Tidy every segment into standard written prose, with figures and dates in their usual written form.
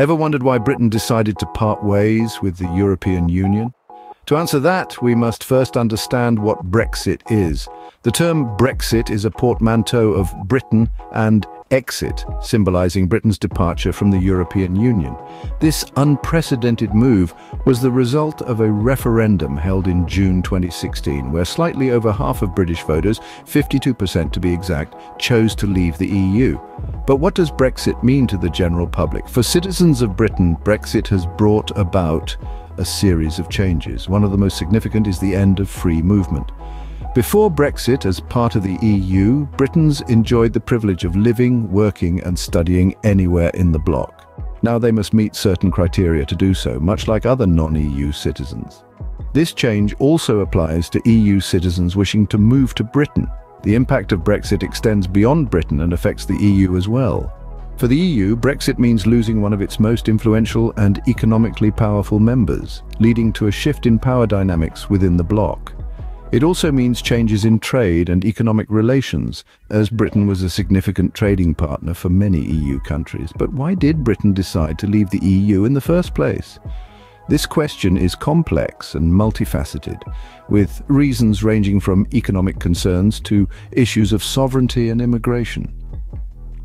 Ever wondered why Britain decided to part ways with the European Union? To answer that, we must first understand what Brexit is. The term Brexit is a portmanteau of Britain and exit, symbolizing Britain's departure from the European Union. This unprecedented move was the result of a referendum held in June 2016, where slightly over half of British voters, 52% to be exact, chose to leave the EU. But what does Brexit mean to the general public? For citizens of Britain, Brexit has brought about a series of changes. One of the most significant is the end of free movement. Before Brexit, as part of the EU, Britons enjoyed the privilege of living, working and studying anywhere in the bloc. Now they must meet certain criteria to do so, much like other non-EU citizens. This change also applies to EU citizens wishing to move to Britain. The impact of Brexit extends beyond Britain and affects the EU as well. For the EU, Brexit means losing one of its most influential and economically powerful members, leading to a shift in power dynamics within the bloc. It also means changes in trade and economic relations, as Britain was a significant trading partner for many EU countries. But why did Britain decide to leave the EU in the first place? This question is complex and multifaceted, with reasons ranging from economic concerns to issues of sovereignty and immigration.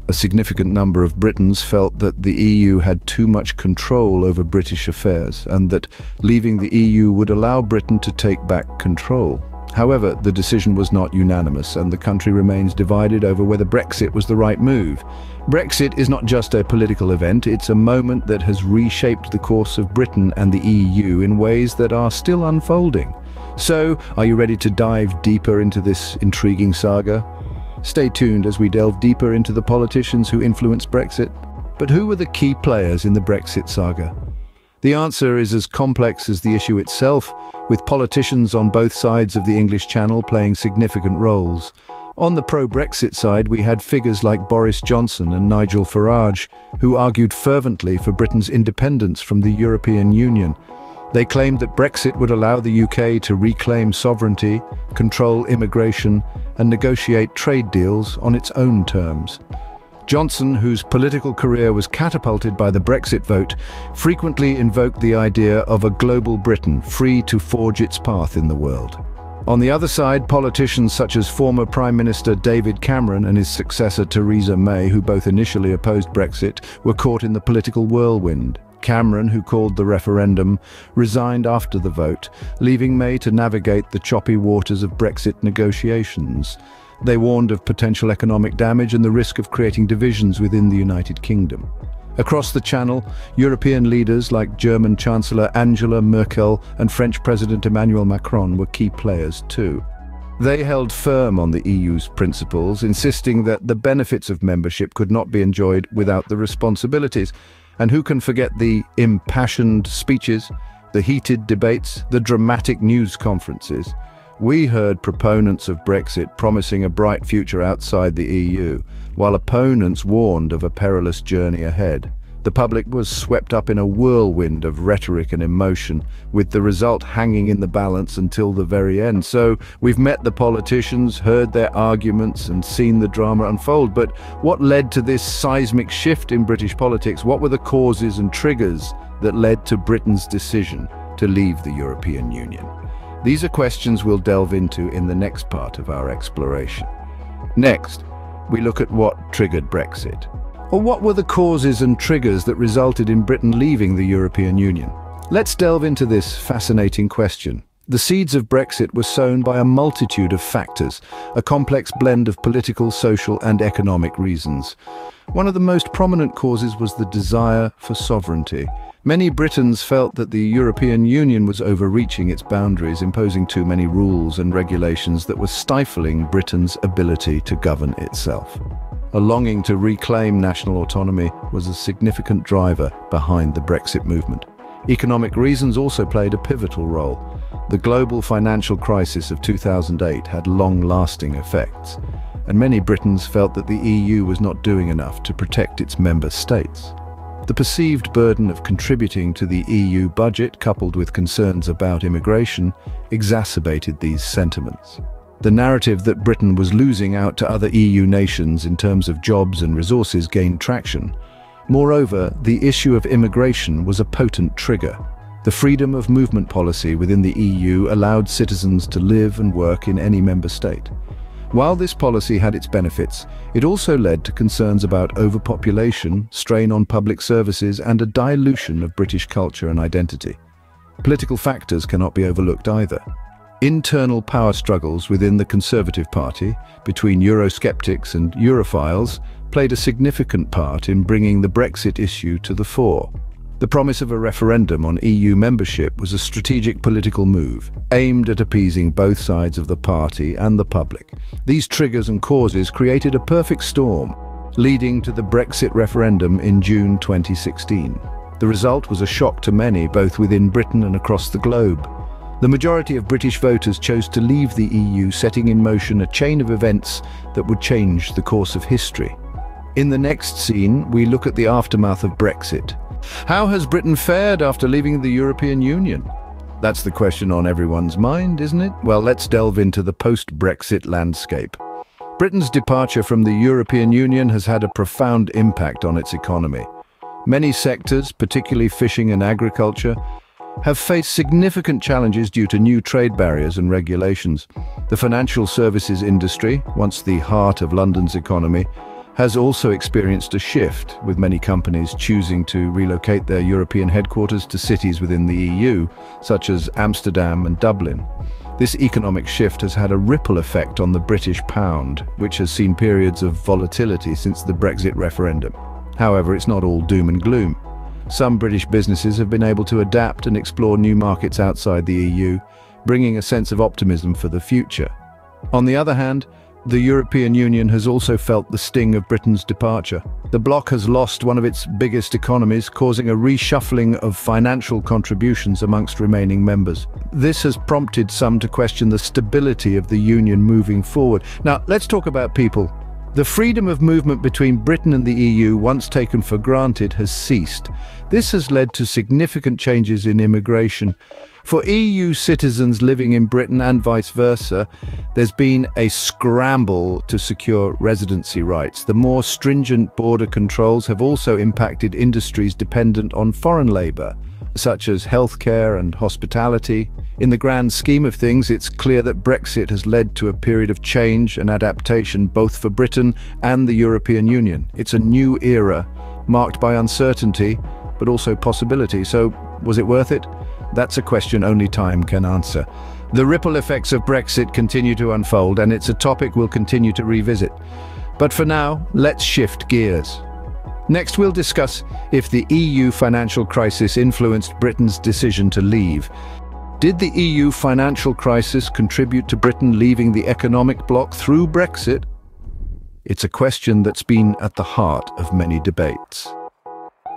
A significant number of Britons felt that the EU had too much control over British affairs and that leaving the EU would allow Britain to take back control. However, the decision was not unanimous and the country remains divided over whether Brexit was the right move. Brexit is not just a political event, it's a moment that has reshaped the course of Britain and the EU in ways that are still unfolding. So, are you ready to dive deeper into this intriguing saga? Stay tuned as we delve deeper into the politicians who influenced Brexit. But who were the key players in the Brexit saga? The answer is as complex as the issue itself, with politicians on both sides of the English Channel playing significant roles. On the pro-Brexit side, we had figures like Boris Johnson and Nigel Farage, who argued fervently for Britain's independence from the European Union. They claimed that Brexit would allow the UK to reclaim sovereignty, control immigration, and negotiate trade deals on its own terms. Johnson, whose political career was catapulted by the Brexit vote, frequently invoked the idea of a global Britain free to forge its path in the world. On the other side, politicians such as former Prime Minister David Cameron and his successor Theresa May, who both initially opposed Brexit, were caught in the political whirlwind. Cameron, who called the referendum, resigned after the vote, leaving May to navigate the choppy waters of Brexit negotiations. They warned of potential economic damage and the risk of creating divisions within the United Kingdom. Across the Channel, European leaders like German Chancellor Angela Merkel and French President Emmanuel Macron were key players too. They held firm on the EU's principles, insisting that the benefits of membership could not be enjoyed without the responsibilities. And who can forget the impassioned speeches, the heated debates, the dramatic news conferences? We heard proponents of Brexit promising a bright future outside the EU, while opponents warned of a perilous journey ahead. The public was swept up in a whirlwind of rhetoric and emotion, with the result hanging in the balance until the very end. So, we've met the politicians, heard their arguments, and seen the drama unfold. But what led to this seismic shift in British politics? What were the causes and triggers that led to Britain's decision to leave the European Union? These are questions we'll delve into in the next part of our exploration. Next, we look at what triggered Brexit. Or what were the causes and triggers that resulted in Britain leaving the European Union? Let's delve into this fascinating question. The seeds of Brexit were sown by a multitude of factors, a complex blend of political, social, and economic reasons. One of the most prominent causes was the desire for sovereignty. Many Britons felt that the European Union was overreaching its boundaries, imposing too many rules and regulations that were stifling Britain's ability to govern itself. A longing to reclaim national autonomy was a significant driver behind the Brexit movement. Economic reasons also played a pivotal role. The global financial crisis of 2008 had long-lasting effects, and many Britons felt that the EU was not doing enough to protect its member states. The perceived burden of contributing to the EU budget, coupled with concerns about immigration, exacerbated these sentiments. The narrative that Britain was losing out to other EU nations in terms of jobs and resources gained traction. Moreover, the issue of immigration was a potent trigger. The freedom of movement policy within the EU allowed citizens to live and work in any member state. While this policy had its benefits, it also led to concerns about overpopulation, strain on public services, and a dilution of British culture and identity. Political factors cannot be overlooked either. Internal power struggles within the Conservative Party, between Eurosceptics and Europhiles, played a significant part in bringing the Brexit issue to the fore. The promise of a referendum on EU membership was a strategic political move, aimed at appeasing both sides of the party and the public. These triggers and causes created a perfect storm, leading to the Brexit referendum in June 2016. The result was a shock to many, both within Britain and across the globe. The majority of British voters chose to leave the EU, setting in motion a chain of events that would change the course of history. In the next scene, we look at the aftermath of Brexit. How has Britain fared after leaving the European Union? That's the question on everyone's mind, isn't it? Well, let's delve into the post-Brexit landscape. Britain's departure from the European Union has had a profound impact on its economy. Many sectors, particularly fishing and agriculture, have faced significant challenges due to new trade barriers and regulations. The financial services industry, once the heart of London's economy, has also experienced a shift, with many companies choosing to relocate their European headquarters to cities within the EU, such as Amsterdam and Dublin. This economic shift has had a ripple effect on the British pound, which has seen periods of volatility since the Brexit referendum. However, it's not all doom and gloom. Some British businesses have been able to adapt and explore new markets outside the EU, bringing a sense of optimism for the future. On the other hand, the European Union has also felt the sting of Britain's departure. The bloc has lost one of its biggest economies, causing a reshuffling of financial contributions amongst remaining members. This has prompted some to question the stability of the Union moving forward. Now, let's talk about people. The freedom of movement between Britain and the EU, once taken for granted, has ceased. This has led to significant changes in immigration. For EU citizens living in Britain and vice versa, there's been a scramble to secure residency rights. The more stringent border controls have also impacted industries dependent on foreign labour, such as healthcare and hospitality. In the grand scheme of things, it's clear that Brexit has led to a period of change and adaptation both for Britain and the European Union. It's a new era, marked by uncertainty, but also possibility. So, was it worth it? That's a question only time can answer. The ripple effects of Brexit continue to unfold, and it's a topic we'll continue to revisit. But for now, let's shift gears. Next, we'll discuss if the EU financial crisis influenced Britain's decision to leave. Did the EU financial crisis contribute to Britain leaving the economic bloc through Brexit? It's a question that's been at the heart of many debates.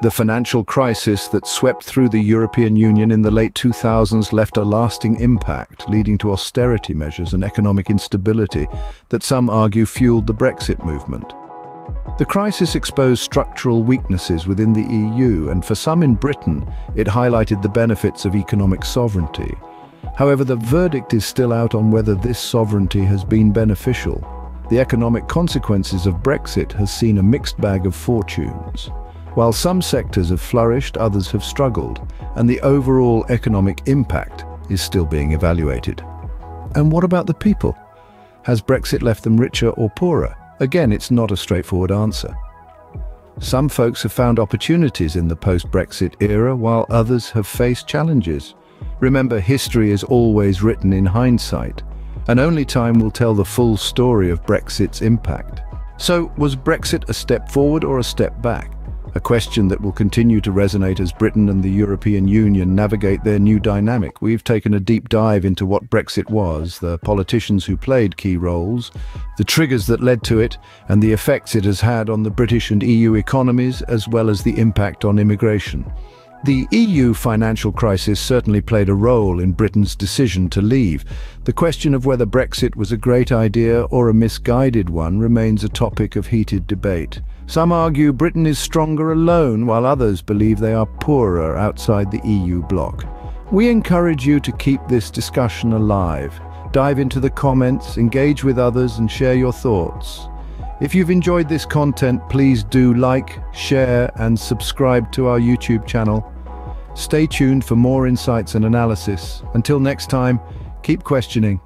The financial crisis that swept through the European Union in the late 2000s left a lasting impact, leading to austerity measures and economic instability that some argue fueled the Brexit movement. The crisis exposed structural weaknesses within the EU, and for some in Britain, it highlighted the benefits of economic sovereignty. However, the verdict is still out on whether this sovereignty has been beneficial. The economic consequences of Brexit has seen a mixed bag of fortunes. While some sectors have flourished, others have struggled, and the overall economic impact is still being evaluated. And what about the people? Has Brexit left them richer or poorer? Again, it's not a straightforward answer. Some folks have found opportunities in the post-Brexit era, while others have faced challenges. Remember, history is always written in hindsight, and only time will tell the full story of Brexit's impact. So, was Brexit a step forward or a step back? A question that will continue to resonate as Britain and the European Union navigate their new dynamic. We've taken a deep dive into what Brexit was, the politicians who played key roles, the triggers that led to it, and the effects it has had on the British and EU economies, as well as the impact on immigration. The EU financial crisis certainly played a role in Britain's decision to leave. The question of whether Brexit was a great idea or a misguided one remains a topic of heated debate. Some argue Britain is stronger alone, while others believe they are poorer outside the EU bloc. We encourage you to keep this discussion alive. Dive into the comments, engage with others, and share your thoughts. If you've enjoyed this content, please do like, share, and subscribe to our YouTube channel. Stay tuned for more insights and analysis. Until next time, keep questioning.